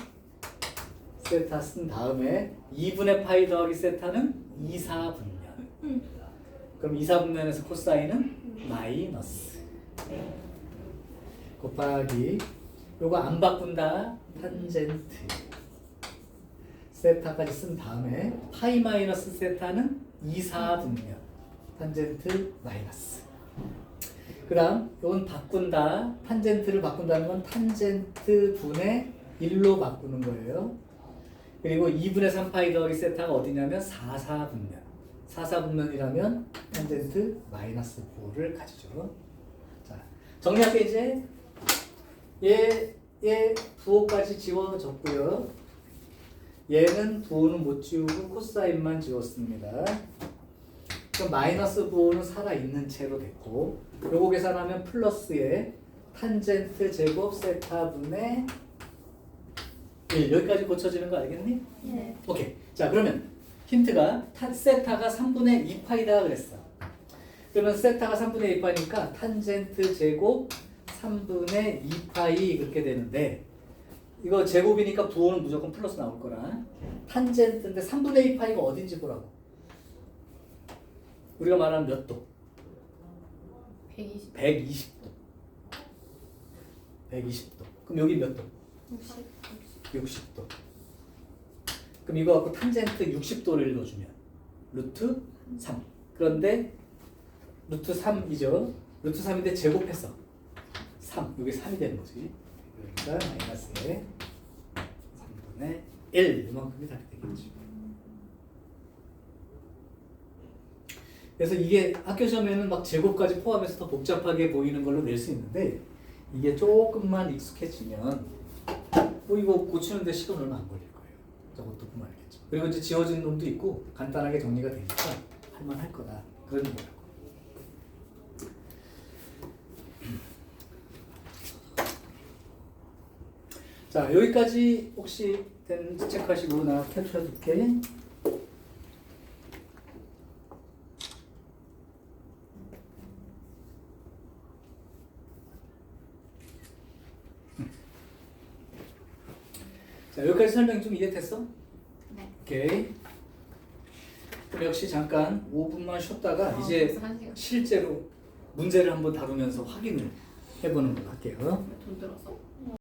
세타 쓴 다음에 2분의 파이 더하기 세타는 2, 4분면. 그럼 2, 4분면에서 코사인은 마이너스. 곱하기 요거 안 바꾼다. 탄젠트 세타까지 쓴 다음에 파이 마이너스 세타는 2, 4분면. 탄젠트 마이너스. 그 다음 요건 바꾼다. 탄젠트를 바꾼다는 건 탄젠트 분의 1로 바꾸는 거예요. 그리고 2분의 3파이 더하기 세타가 어디냐면 4, 4분면. 4, 4분면이라면 탄젠트 마이너스 9를 가지죠. 자, 정리할게 이제. 얘 부호까지 지워졌고요. 얘는 부호는 못 지우고 코사인만 지웠습니다. 그럼 마이너스 부호는 살아있는 채로 됐고 요거 계산하면 플러스에 탄젠트 제곱 세타분의 1 여기까지 고쳐지는 거 알겠니? 네. 오케이. 자, 그러면 힌트가 세타가 3분의 2파이다 그랬어. 그러면 세타가 3분의 2파이니까 탄젠트 제곱 3분의 2파이 그렇게 되는데 이거 제곱이니까 부호는 무조건 플러스 나올 거라. 탄젠트인데 3분의 2파이가 어딘지 보라고. 우리가 말하는 몇 도? 120. 120도. 120도. 그럼 여기 몇 도? 60도. 그럼 이거 갖고 탄젠트 60도를 읽어주면 루트 3. 그런데 루트 3이죠. 루트 3인데 제곱해서 3. 이게 3이 되는 거지. 그러니까 마이너스에 3분의 1 이만큼이 답이 되겠지. 그래서 이게 학교 시험에는 막 제곱까지 포함해서 더 복잡하게 보이는 걸로 낼 수 있는데 이게 조금만 익숙해지면 뭐 이거 고치는데 시간 얼마 안 걸릴 거예요. 저것도 보면 알겠죠. 그리고 이제 지워진 놈도 있고 간단하게 정리가 되니까 할만할 거다. 그런 거라고. 자, 여기까지 혹시 된 체크하시고 나 캡처해 줄게. 자, 여기까지 설명 좀 이해됐어? 네. 오케이. 그럼 역시 잠깐 5분만 쉬었다가 이제 벌써 1시간. 실제로 문제를 한번 다루면서 확인을 해보는 걸로 할게요. 돈 들었어?